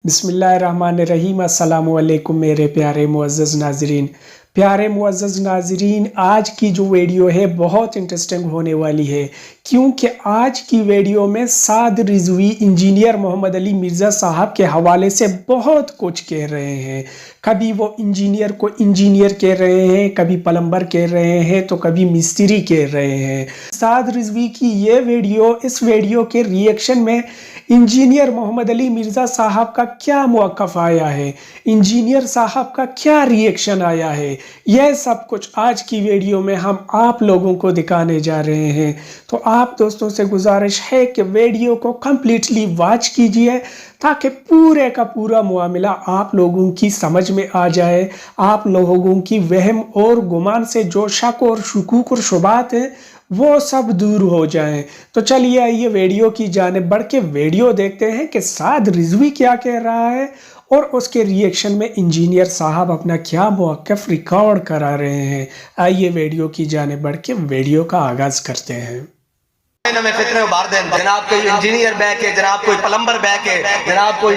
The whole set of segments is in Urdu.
بسم اللہ الرحمن الرحیم۔ السلام علیکم میرے پیارے معزز ناظرین۔ پیارے معزز ناظرین، آج کی جو ویڈیو ہے بہت انٹرسٹنگ ہونے والی ہے، کیونکہ آج کی ویڈیو میں سعد رضوی انجینئر محمد علی مرزا صاحب کے حوالے سے بہت کچھ کہہ رہے ہیں۔ کبھی وہ انجینئر کو انجینئر کہہ رہے ہیں، کبھی پلمبر کہہ رہے ہیں، تو کبھی مستری کہہ رہے ہیں۔ سعد رضوی کی یہ ویڈیو، اس ویڈیو کے ریئیکشن میں انجینئر محمد علی مرزا صاحب کا کیا موقف آیا ہے، انجینئر صاحب کا کیا ریئیکشن آیا ہے، یہ سب کچھ آج کی ویڈیو میں ہم آپ لوگوں کو دکھانے جا رہے ہیں۔ تو آپ دوستوں سے گزارش ہے کہ ویڈیو کو کمپلیٹلی واچ کیجئے تاکہ پورے کا پورا معاملہ آپ لوگوں کی سمجھ میں آ جائے، آپ لوگوں کی وہم اور گمان سے جو شک اور شکوک اور شبہات ہیں وہ سب دور ہو جائیں۔ تو چلیے آئیے ویڈیو کی جانب بڑھ کے ویڈیو دیکھتے ہیں کہ سعد رضوی کیا کہہ رہا ہے اور اس کے ریئیکشن میں انجینئر صاحب اپنا کیا موقف ریکارڈ کرا رہے ہیں۔ آئیے ویڈیو کی جانب بڑھ کے ویڈیو کا آغاز کرتے ہیں۔ میں فتنے ابھار دیں، جناب کوئی انجینئر بیک ہے، جناب کوئی پلمبر بیک ہے، جناب کوئی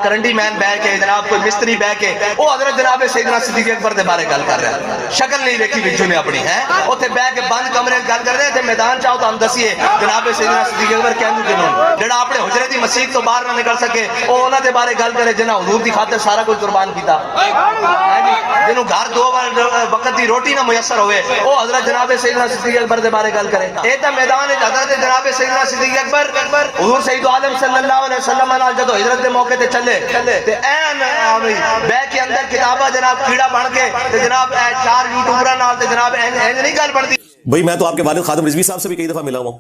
کرنڈی مین بیک ہے، جناب کوئی مستری بیک ہے، وہ حضرت جناب سیدنا صدیق اکبر دے بارے گل کر رہا ہے۔ شکل نہیں دیکھی بچوں نے اپنی ہے، اوتھے بیک کے بند کمرے گل کر رہے تھے۔ میدان چاہو تو ہم دسیے جناب سیدنا صدیق اکبر کہندو جنوں جڑا اپنے حجرے دی مسجد تو باہر نہ نکل سکے، او انہاں دے بارے گل کرے جنہاں حضور دی خاطر سارا کچھ قربان کیتا، جنہوں گھر دو وقت دی روٹی نہ میسر ہوئے، او حضرت جناب سیدنا صدیق اکبر دے بارے گل کرے۔ اے تے میدان وچ حضرت جناب سیدنا صدیق اکبر حضور سید عالم صلی اللہ علیہ وسلم نال جدو ہجرت دے موقع تے چلے تے این بیگ کے اندر کتاباں جناب کیڑا بن کے تے جناب چار یوٹیوبراں نال تے جناب این نہیں گل بنتی۔ بھئی میں تو آپ کے والد خادم رضوی صاحب سے بھی کئی دفعہ ملا ہوں،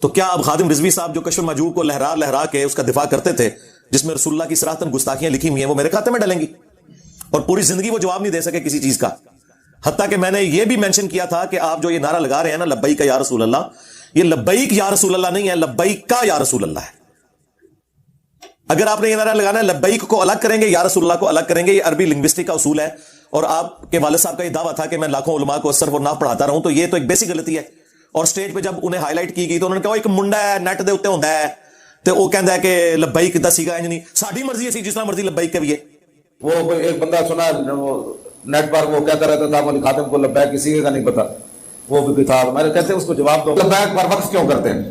تو کیا اب خادم رضوی صاحب جو کشف المحجوب کو لہرا کے اس کا دفاع کرتے تھے، جس میں رسول اللہ کی صراحتاً گستاخیاں لکھی ہوئی ہیں، وہ میرے کھاتے میں ڈلیں گی؟ اور پوری زندگی وہ جواب نہیں دے سکے کسی چیز کا۔ حتیٰ کہ میں نے یہ بھی مینشن کیا تھا کہ آپ جو یہ نعرہ لگا رہے ہیں نا لبیک یا رسول اللہ، یہ لبیک یا رسول اللہ نہیں ہے، لبیک کا یا رسول اللہ ہے۔ اگر آپ نے یہ نعرہ لگانا ہے لبیک کو الگ کریں گے، یا رسول اللہ کو الگ کریں گے، یہ عربی لنگوسٹک کا اصول ہے۔ اور آپ کے والد صاحب کا یہ دعویٰ تھا کہ میں لاکھوں علماء کو صرف اور نحو پڑھاتا رہا ہوں، تو یہ تو ایک بیسک غلطی ہے۔ اور سٹیج پہ جب انہیں ہائی لائٹ کی گئی تو انہوں نے کہا ایک منڈا ہے نیٹ دے اوتے ہوندا ہے تے وہ کہندا ہے کہ لبیک دا سیگا انج نہیں، ساڈی مرضی ہے جس طرح مرضی لبیک کہیے۔ وہ ایک بندہ سنا نیٹ پر وہ کہتا رہتا تھا علی خاتم کو لبیک کسی کا نہیں پتا، وہ بھی تھا۔ میں نے کہتے اس کو جواب دو، لبیک پر وقف کیوں کرتے ہیں؟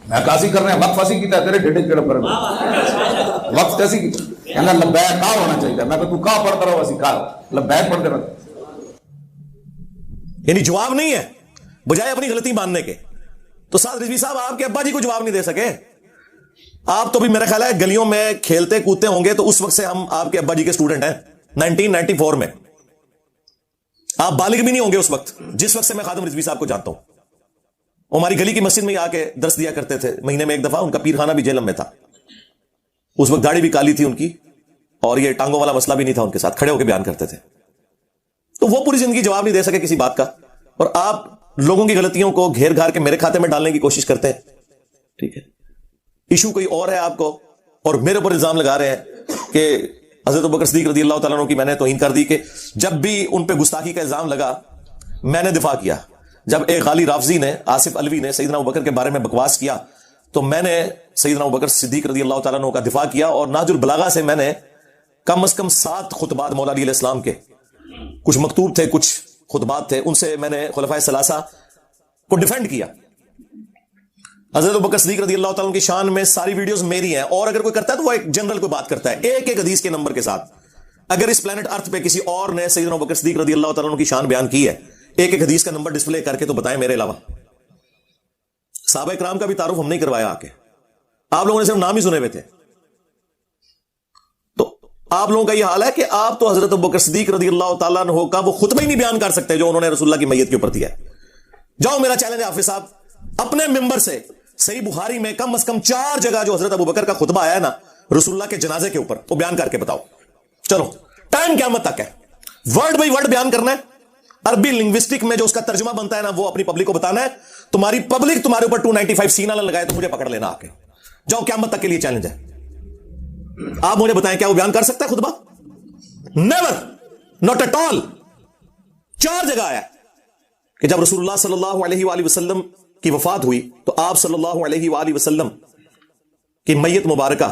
میں کاسی کر رہے ہیں، وقف ایسی کیتا ہے تیرے ڈیڈے کیڑا پر وقف کیسی کیتا کہنا لبیک کا ہونا چاہیے۔ میں کہ تو کا پڑھتا رہو اسی کا لبیک پڑھتے رہو، یعنی جواب نہیں ہے بجائے اپنی غلطی ماننے کے۔ تو سعد رضوی صاحب آپ کے ابا جی کو جواب نہیں دے سکے۔ آپ تو بھی میرا خیال ہے گلیوں میں کھیلتے کودتے ہوں گے، تو اس وقت سے ہم آپ کے ابا جی کے اسٹوڈنٹ ہیں 1994 میں۔ آپ بالغ بھی نہیں ہوں گے اس وقت جس وقت سے میں خادم رضوی صاحب کو جانتا ہوں۔ وہ ہماری گلی کی مسجد میں آ کے درس دیا کرتے تھے، مہینے میں ایک دفعہ۔ ان کا پیر خانہ بھی جہلم میں تھا، اس وقت داڑھی بھی کالی تھی ان کی، اور یہ ٹانگوں والا مسئلہ بھی نہیں تھا ان کے ساتھ، کھڑے ہو کے بیان کرتے تھے۔ تو وہ پوری زندگی جواب نہیں دے سکے کسی بات کا، اور آپ لوگوں کی غلطیوں کو گھیر گھار کے میرے کھاتے میں ڈالنے کی کوشش کرتے ہیں۔ ٹھیک ہے، ایشو کوئی اور ہے آپ کو، اور میرے اوپر الزام لگا رہے ہیں کہ حضرت ابوبکر صدیق رضی اللہ تعالیٰ عنہ کی میں نے توہین کر دی، کہ جب بھی ان پہ گستاخی کا الزام لگا میں نے دفاع کیا۔ جب ایک غالی رافضی نے، آصف علوی نے سیدنا ابوبکر کے بارے میں بکواس کیا تو میں نے سیدنا ابوبکر صدیق رضی اللہ تعالیٰ عنہ کا دفاع کیا، اور نہج البلاغہ سے میں نے کم از کم 7 خطبات مولا علی علیہ السلام کے، کچھ مکتوب تھے کچھ خطبات تھے، ان سے میں نے خلفائے ثلاثہ کو ڈیفینڈ کیا۔ حضرت ابوبکر صدیق رضی اللہ تعالیٰ عنہ کی شان میں ساری ویڈیوز میری ہیں، اور اگر کوئی کرتا ہے تو وہ ایک جنرل کوئی بات کرتا ہے ایک ایک حدیث کے نمبر کے ساتھ۔ اگر اس پلانٹ ارتھ پہ کسی اور نے سیدنا ابوبکر صدیق رضی اللہ تعالیٰ عنہ کی شان بیان کی ہے ایک ایک حدیث کا نمبر ڈسپلے کر کے، تو بتائیں میرے علاوہ۔ صحابہ کرام کا بھی تعارف ہم نہیں کروایا آ کے، آپ لوگوں نے صرف نام ہی سنے ہوئے تھے۔ تو آپ لوگوں کا یہ حال ہے کہ آپ تو حضرت ابوبکر صدیق رضی اللہ تعالیٰ عنہ کا وہ خطبہ ہی نہیں بیان کر سکتے جو انہوں نے رسول اللہ کی میت کے اوپر دیا ہے۔ جاؤ، میرا چیلنج ہے حافظ صاحب، اپنے ممبر سے صحیح بخاری میں کم از کم 4 جگہ جو حضرت ابوبکر کا خطبہ آیا ہے نا رسول اللہ کے جنازے کے اوپر، وہ بیان کر کے بتاؤ۔ چلو، ٹائم قیامت تک ہے، ورڈ بائی ورڈ بیان کرنا ہے۔ عربی لنگوسٹک میں جو اس کا ترجمہ بنتا ہے نا وہ اپنی پبلک کو بتانا ہے۔ تمہاری پبلک تمہارے اوپر 295 سینہ لگائے تو مجھے پکڑ لینا آ کے، جاؤ، قیامت تک کے لیے چیلنج ہے۔ آپ مجھے بتائیں کیا وہ بیان کر سکتا ہے خطبہ؟ Never, not at all. 4 جگہ آیا کہ جب رسول اللہ صلی اللہ علیہ وآلہ وسلم کی وفات ہوئی تو آپ صلی اللہ علیہ وآلہ وسلم کی میت مبارکہ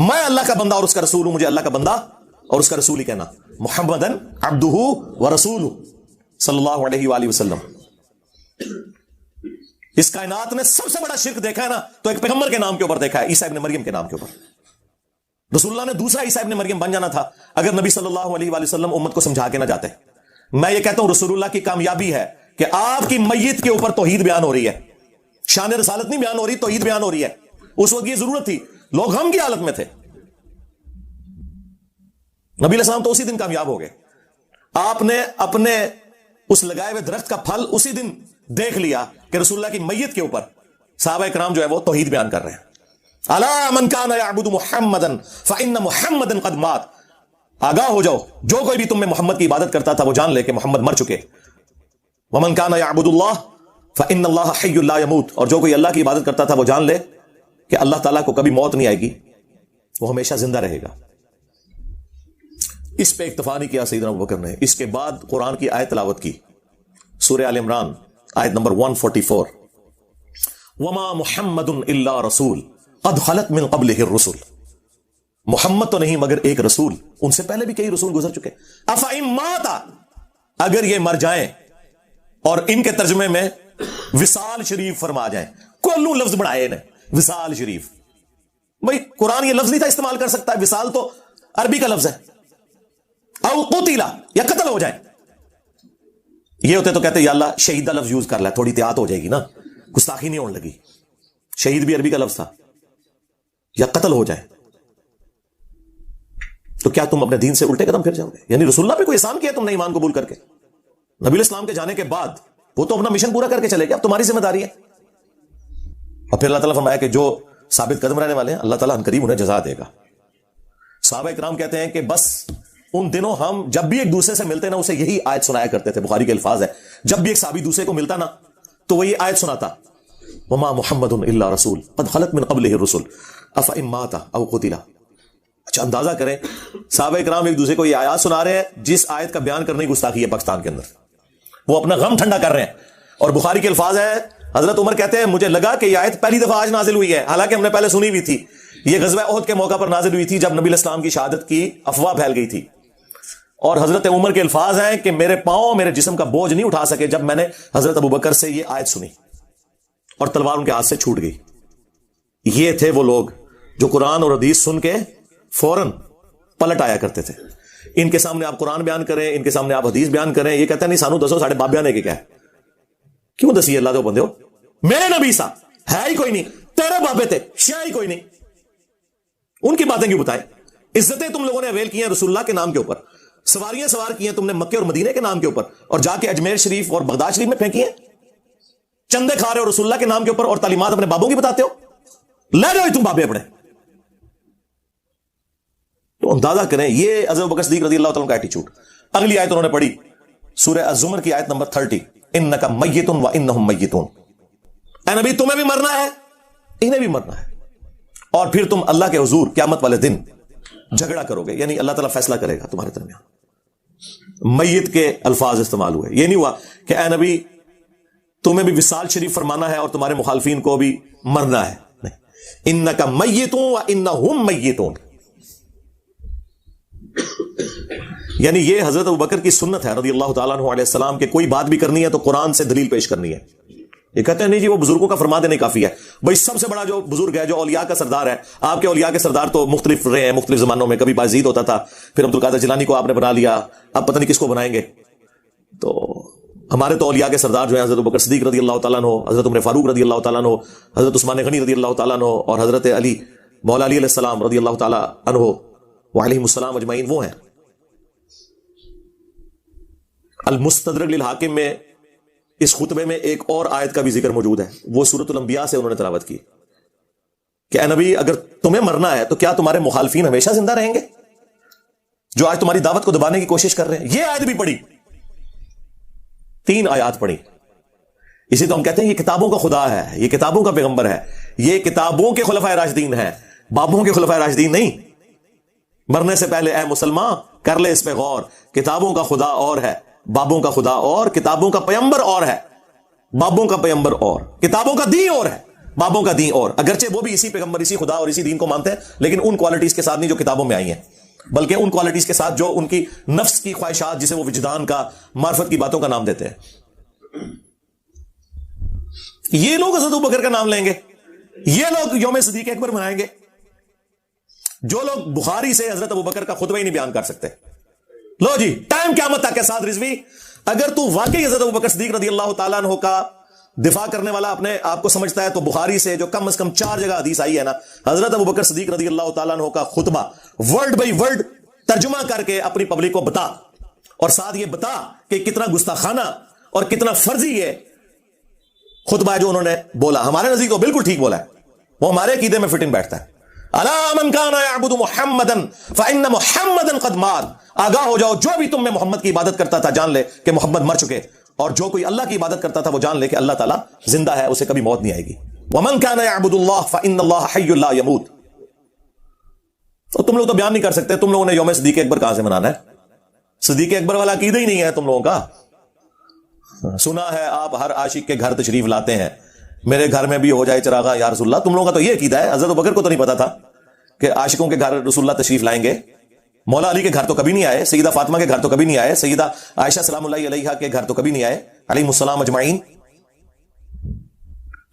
میں اللہ کا بندہ اور اس کا رسول ہوں, مجھے اللہ کا بندہ اور اس کا رسول ہی کہنا. محمدن عبدہ و رسولہ صلی اللہ علیہ وآلہ وسلم. اس کائنات نے سب سے بڑا شرک دیکھا ہے نا, تو ایک پیغمبر کے نام کے اوپر دیکھا ہے, عیسیٰ ابن مریم کے نام کے اوپر. رسول اللہ نے دوسرا عیسیٰ ابن مریم بن جانا تھا اگر نبی صلی اللہ علیہ وآلہ وسلم امت کو سمجھا کے نہ جاتے. میں یہ کہتا ہوں رسول اللہ کی کامیابی ہے کہ آپ کی میت کے اوپر توحید بیان ہو رہی ہے, شان رسالت نہیں بیان ہو رہی, توحید بیان ہو رہی ہے. اس وقت یہ ضرورت تھی, لوگ غم کی حالت میں تھے. نبی علیہ السلام تو اسی دن کامیاب ہو گئے. آپ نے اپنے اس لگائے ہوئے درخت کا پھل اسی دن دیکھ لیا کہ رسول اللہ کی میت کے اوپر صحابہ کرام جو ہے وہ توحید بیان کر رہے ہیں. الا من کان یعبد محمدا فان محمدا قد مات. آگاہ ہو جاؤ, جو کوئی بھی تم میں محمد کی عبادت کرتا تھا وہ جان لے کہ محمد مر چکے. ومن کان یعبد اللہ فان اللہ حی لا یموت. اور جو کوئی اللہ کی عبادت کرتا تھا وہ جان لے کہ اللہ تعالیٰ کو کبھی موت نہیں آئے گی, وہ ہمیشہ زندہ رہے گا. اس پہ اکتفا نہیں کیا سیدنا ابوبکر نے. اس کے بعد قرآن کی آیت تلاوت کی, سورہ آل عمران آیت نمبر 144. وما محمد الا رسول قد خلت من قبلہ الرسل. محمد تو نہیں مگر ایک رسول, ان سے پہلے بھی کئی رسول گزر چکے. افئن مات, اگر یہ مر جائیں, اور ان کے ترجمے میں وصال شریف فرما جائیں. کولو لفظ بڑھائے نے, وصال شریف. بھائی قرآن یہ لفظ نہیں تھا استعمال کر سکتا, وصال تو عربی کا لفظ ہے. او قتلا, یا قتل ہو جائیں. یہ ہوتے تو کہتے یا اللہ شہیدہ لفظ یوز کر لے, تھوڑی احتیاط ہو جائے گی نا, گستاخی نہیں ہونے لگی. شہید بھی عربی کا لفظ تھا. یا قتل ہو جائے. تو کیا تم اپنے دین سے الٹے قدم پھر جاؤ گے؟ یعنی رسول اللہ پہ کوئی احسان کیا تم نے ایمان قبول کر کے؟ نبی علیہ السلام کے جانے کے بعد وہ تو اپنا مشن پورا کر کے چلے گئے, اب تمہاری ذمہ داری ہے. اور پھر اللہ تعالیٰ فرمایا کہ جو ثابت قدم رہنے والے ہیں اللہ تعالیٰ عنقریب انہیں جزا دے گا. صحابہ کرام کہتے ہیں کہ بس ان دنوں ہم جب بھی ایک دوسرے سے ملتے نا اسے یہی آیت سنایا کرتے تھے. بخاری کے الفاظ ہے, جب بھی ایک صحابی دوسرے کو ملتا نا تو وہ یہ آیت سناتا, وما محمد الا رسول قد خلت من قبلہ الرسل افئن مات او قتل. اچھا اندازہ کریں, صحابہ کرام ایک دوسرے کو یہ آیات سنا رہے ہیں جس آیت کا بیان کرنے کی گستاخی ہے پاکستان کے اندر. وہ اپنا غم ٹھنڈا کر رہے ہیں. اور بخاری کے الفاظ ہے, حضرت عمر کہتے ہیں مجھے لگا کہ یہ آیت پہلی دفعہ آج نازل ہوئی ہے, حالانکہ ہم نے پہلے سنی ہوئی تھی. یہ غزوہ احد کے موقع پر نازل ہوئی تھی جب نبی علیہ السلام کی شہادت کی افواہ پھیل گئی تھی. اور حضرت عمر کے الفاظ ہیں کہ میرے پاؤں میرے جسم کا بوجھ نہیں اٹھا سکے جب میں نے حضرت ابوبکر سے یہ آیت سنی, اور تلوار ان کے ہاتھ سے چھوٹ گئی. یہ تھے وہ لوگ جو قرآن اور حدیث سن کے فوراً پلٹ آیا کرتے تھے. ان کے سامنے آپ قرآن بیان کریں, ان کے سامنے آپ حدیث بیان کریں, یہ کہتے ہیں نہیں سانو دسو ساڑھے بابیا نے کیا ہے. کیوں دسی اللہ دے بندے ہو, میرے نبی سا ہے ہی کوئی نہیں, تیرے بابے تھے شاہ ہی کوئی نہیں, ان کی باتیں کیوں بتائیں. عزتیں تم لوگوں نے اویل کی ہیں رسول اللہ کے نام کے اوپر, سواریاں سوار کی ہیں تم نے مکے اور مدینے کے نام کے اوپر, اور جا کے اجمیر شریف اور بغداد شریف میں پھینکی ہیں. چندے کھا رہے ہو رسول اللہ کے نام کے اوپر اور تعلیمات اپنے بابوں کی بتاتے ہو. لے جاؤ تم بابے اپنے. تو اندازہ کریں یہ حضرت ابوبکر صدیق رضی اللہ تعالیٰ کا ایٹیچیوڈ. اگلی آیت انہوں نے پڑھی, سورہ الزمر کی آیت نمبر 30, انک میت و انہم میتون. اے نبی تمہیں بھی مرنا ہے انہیں بھی مرنا ہے, اور پھر تم اللہ کے حضور قیامت والے دن جھگڑا کرو گے, یعنی اللہ تعالیٰ فیصلہ کرے گا تمہارے درمیان. میت کے الفاظ استعمال ہوئے. یہ نہیں ہوا کہ اے نبی تمہیں بھی وصال شریف فرمانا ہے اور تمہارے مخالفین کو بھی مرنا ہے. نہیں, انک میت و انہم میتون. یعنی یہ حضرت ابوبکر کی سنت ہے رضی اللہ تعالیٰ عنہ علیہ السلام کہ کوئی بات بھی کرنی ہے تو قرآن سے دلیل پیش کرنی ہے. یہ کہتے ہیں نہیں جی وہ بزرگوں کا فرما دینے کافی ہے. بھائی سب سے بڑا جو بزرگ ہے جو اولیاء کا سردار ہے, آپ کے اولیاء کے سردار تو مختلف رہے ہیں مختلف زمانوں میں. کبھی بایزید ہوتا تھا, پھر عبد القادر جیلانی کو آپ نے بنا لیا, اب پتہ نہیں کس کو بنائیں گے. تو ہمارے تو اولیاء کے سردار جو ہیں حضرت ابوبکر صدیق رضی اللہ تعالیٰ عنہ, حضرت عمر فاروق رضی اللہ تعالیٰ عنہ, حضرت عثمان غنی رضی اللہ تعالیٰ عنہ, اور حضرت علی مولا علی علیہ السلام رضی اللہ تعالیٰ عنہ وعلیہم السلام اجمعین. وہ ہیں المستدرک للحاکم میں اس خطبے میں ایک اور آیت کا بھی ذکر موجود ہے, وہ سورۃ الانبیاء سے انہوں نے تلاوت کی کہ اے نبی اگر تمہیں مرنا ہے تو کیا تمہارے مخالفین ہمیشہ زندہ رہیں گے جو آج تمہاری دعوت کو دبانے کی کوشش کر رہے ہیں. یہ آیت بھی پڑھی, 3 آیات پڑھی. اسی تو ہم کہتے ہیں یہ کتابوں کا خدا ہے, یہ کتابوں کا پیغمبر ہے, یہ کتابوں کے خلفائے راشدین ہیں, بابوں کے خلفائے راشدین نہیں. مرنے سے پہلے اے مسلمان کر لے اس پہ غور, کتابوں کا خدا اور ہے, بابوں کا خدا اور, کتابوں کا پیغمبر اور ہے, بابوں کا پیغمبر اور, کتابوں کا دین اور ہے, بابوں کا دین اور اگرچہ وہ بھی اسی پیغمبر اسی خدا اور اسی دین کو مانتے ہیں لیکن ان کوالٹیز کے ساتھ نہیں جو کتابوں میں آئی ہیں بلکہ ان کوالٹیز کے ساتھ جو ان کی نفس کی خواہشات جسے وہ وجدان کا معرفت کی باتوں کا نام دیتے ہیں. یہ لوگ حضرت ابوبکر کا نام لیں گے, یہ لوگ یوم صدیق اکبر منائیں گے, جو لوگ بخاری سے حضرت ابوبکر کا خطبہ ہی نہیں بیان کر سکتے. لو جی ٹائم قیامت تک ہے سعد رضوی, اگر تو واقعی حضرت ابوبکر صدیق رضی اللہ تعالیٰ عنہ کا دفاع کرنے والا اپنے آپ کو سمجھتا ہے تو بخاری سے جو کم از کم 4 جگہ حدیث آئی ہے نا, حضرت ابوبکر صدیق رضی اللہ تعالیٰ عنہ کا خطبہ ورڈ بائی ورڈ ترجمہ کر کے اپنی پبلک کو بتا, اور ساتھ یہ بتا کہ کتنا گستاخانہ اور کتنا فرضی یہ خطبہ ہے جو انہوں نے بولا. ہمارے نزدیک تو بالکل ٹھیک بولا ہے, وہ ہمارے عقیدے میں فٹ ان بیٹھتا ہے. الا من کان یعبد محمدا فان محمدا قد مات, آگاہ ہو جاؤ جو بھی تم میں محمد کی عبادت کرتا تھا جان لے کہ محمد مر چکے, اور جو کوئی اللہ کی عبادت کرتا تھا وہ جان لے کہ اللہ تعالیٰ زندہ ہے, اسے کبھی موت نہیں آئے گی. ومن کان یعبد اللہ فان اللہ حی لا یموت. تو تم لوگ تو بیان نہیں کر سکتے, تم لوگوں نے یوم صدیق اکبر کہاں سے منانا ہے؟ صدیق اکبر والا عقیدہ ہی نہیں ہے تم لوگوں کا. سنا ہے آپ ہر عاشق کے گھر تشریف لاتے ہیں, میرے گھر میں بھی ہو جائے چراغا یا رسول اللہ. تم لوگوں کا تو یہ عقیدہ ہے, حضرت ابوبکر کو تو نہیں پتا تھا کہ عاشقوں کے گھر رسول اللہ تشریف لائیں گے. مولا علی کے گھر تو کبھی نہیں آئے, سیدہ فاطمہ کے گھر تو کبھی نہیں آئے, سیدہ عائشہ سلام اللہ علیہا کے گھر تو کبھی نہیں آئے علیہم السلام اجمعین.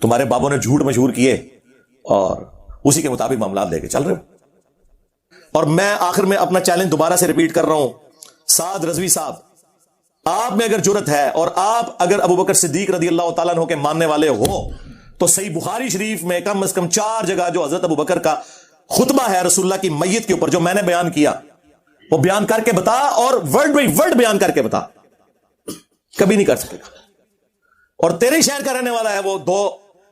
تمہارے بابوں نے جھوٹ مشہور کیے اور اسی کے مطابق معاملات لے کے چل رہے ہو. اور میں آخر میں اپنا چیلنج دوبارہ سے ریپیٹ کر رہا ہوں, سعد رضوی صاحب, آپ میں اگر جرت ہے اور آپ اگر ابوبکر صدیق رضی اللہ تعالیٰ عنہ کے ماننے والے ہو تو صحیح بخاری شریف میں کم از کم 4 جگہ جو حضرت ابوبکر کا خطبہ ہے رسول اللہ کی میت کے اوپر جو میں نے بیان کیا وہ بیان کر کے بتا, اور ورڈ بائی ورڈ بیان کر کے بتا. کبھی نہیں کر سکے گا. اور تیرے شہر کا رہنے والا ہے وہ 2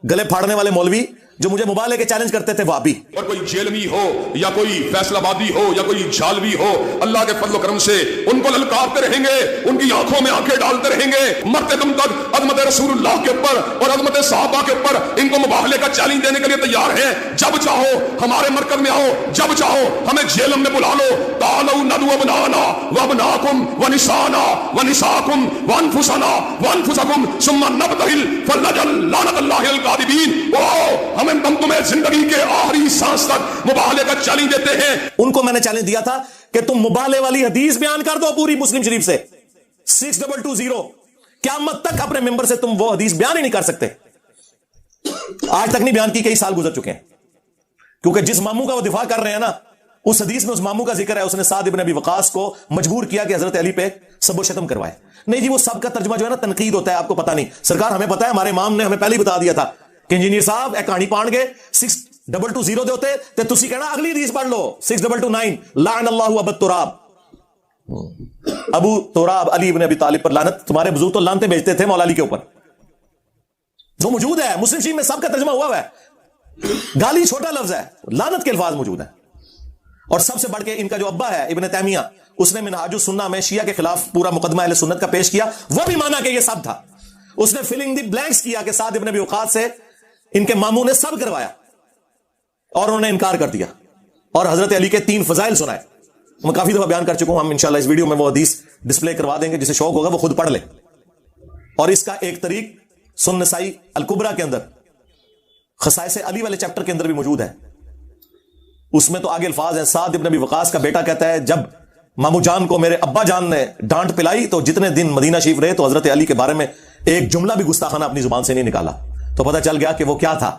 گلے پھاڑنے والے مولوی جو مجھے مبالغے کے چیلنج کرتے تھے وابی. اور کوئی جیلمی ہو یا کوئی فیصل آبادی ہو یا کوئی جھالوی ہو, اللہ کے فضل و کرم سے ان کو للکارتے رہیں گے, ان کی آنکھوں میں آنکھیں ڈالتے رہیں گے مرتے دم تک. عظمت رسول اللہ کے اوپر اور عظمت صحابہ کے اوپر ان کو مباہلے کا چیلنج دینے کے لیے تیار ہیں. جب چاہو ہمارے مرکز میں آؤ, جب چاہو ہمیں جیلم میں بلا لو. تعالوا ندعو ابنانا وابناکم ونسانا ونساکم وانفسنا وانفسکم ثم نبتہل فلنجعل لعنت اللہ الکاذبین. ہم تمہیں زندگی کے آخری سانس تک مباہلے کا چیلنج دیتے ہیں. ان کو میں نے چیلنج دیا تھا کہ تم مبالغے والی حدیث بیان کر دو پوری مسلم شریف سے 6220, قیامت تک اپنے ممبر سے تم وہ حدیث بیان ہی نہیں کر سکتے. آج تک نہیں بیان کی, کئی سال گزر چکے ہیں, کیونکہ جس ماموں کا وہ دفاع کر رہے ہیں نا اس حدیث میں اس ماموں کا ذکر ہے, اس نے سعد ابن ابی وقاص کو مجبور کیا کہ حضرت علی پہ سب و شتم کروائے. نہیں جی, وہ سب کا ترجمہ جو ہے نا تنقید ہوتا ہے, آپ کو پتا نہیں. سرکار ہمیں پتا ہے, ہمارے امام نے ہمیں پہلے ہی بتا دیا تھا کہ انجینئر صاحب ایک کہانی پان گے 6220 دے ہوتے تے تسی کہنا اگلی حدیث پڑھ لو 6229 لعن اللہ ابو تراب. ابو تراب علی ابن ابی طالب پر لعنت. تمہارے بزرگ تو لعنتیں بھیجتے تھے مولا علی کے اوپر, جو موجود ہے مسلم شریف میں سب کا ترجمہ ہوا ہے. گالی چھوٹا لفظ ہے, لعنت کے الفاظ موجود ہیں. اور سب سے بڑھ کے ان کا جو ابا ہے ابن تیمیہ, اس نے منہاج السنہ میں شیعہ کے خلاف پورا مقدمہ اہل سنت کا پیش کیا, وہ بھی مانا کہ یہ سب تھا. اس نے فلنگ دی بلینکس کیا کہ سعد ابن ابی وقاص سے ان کے ماموں نے سب کروایا اور انہوں نے انکار کر دیا, اور حضرت علی کے 3 فضائل سنائے. میں کافی دفعہ بیان کر چکا ہوں, ہم انشاءاللہ اس ویڈیو میں وہ حدیث ڈسپلے کروا دیں گے, جسے شوق ہوگا وہ خود پڑھ لے. اور اس کا ایک طریق سنن نسائی الکبرا کے اندر خصائص علی والے چیپٹر کے اندر بھی موجود ہے. اس میں تو آگے الفاظ ہیں, سعد ابن ابی وقاص کا بیٹا کہتا ہے جب مامو جان کو میرے ابا جان نے ڈانٹ پلائی تو جتنے دن مدینہ شریف رہے تو حضرت علی کے بارے میں ایک جملہ بھی گستاخانہ اپنی زبان سے نہیں نکالا. تو پتہ چل گیا کہ وہ کیا تھا.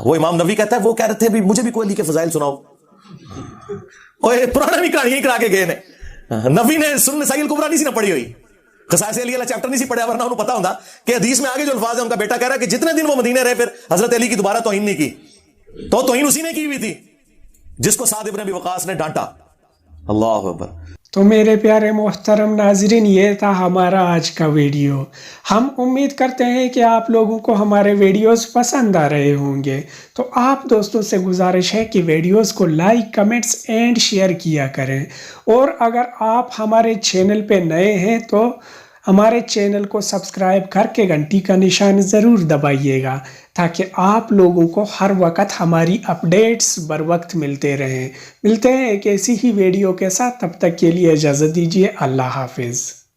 وہ امام نووی کہتا ہے وہ کہہ رہے تھے بھی مجھے بھی کوئی علی کے فضائل سناؤ. پرانا بھی کہانی کرا کے گئے نے. نووی نے سنن نسائی الکبرا نہیں سی نہ پڑھی ہوئی, خصائص علی والا چیپٹر نہیں سی پڑھا, ورنہ انہوں پتا ہوتا کہ حدیث میں آگے جو الفاظ ہے ان کا بیٹا کہہ رہا ہے کہ جتنے دن وہ مدینے رہے پھر حضرت علی کی دوبارہ توہین نہیں کی, تو توہین اسی نے کی ہوئی تھی جس کو سعد ابن ابی وقاص نے ڈانٹا. اللہ اکبر. تو میرے پیارے محترم ناظرین, یہ تھا ہمارا آج کا ویڈیو. ہم امید کرتے ہیں کہ آپ لوگوں کو ہمارے ویڈیوز پسند آ رہے ہوں گے. تو آپ دوستوں سے گزارش ہے کہ ویڈیوز کو لائک, کمنٹس اینڈ شیئر کیا کریں. اور اگر آپ ہمارے چینل پہ نئے ہیں تو ہمارے چینل کو سبسکرائب کر کے گھنٹی کا نشان ضرور دبائیے گا, تاکہ آپ لوگوں کو ہر وقت ہماری اپڈیٹس بر وقت ملتے رہیں. ملتے ہیں ایک ایسی ہی ویڈیو کے ساتھ, تب تک کے لیے اجازت دیجیے. اللہ حافظ.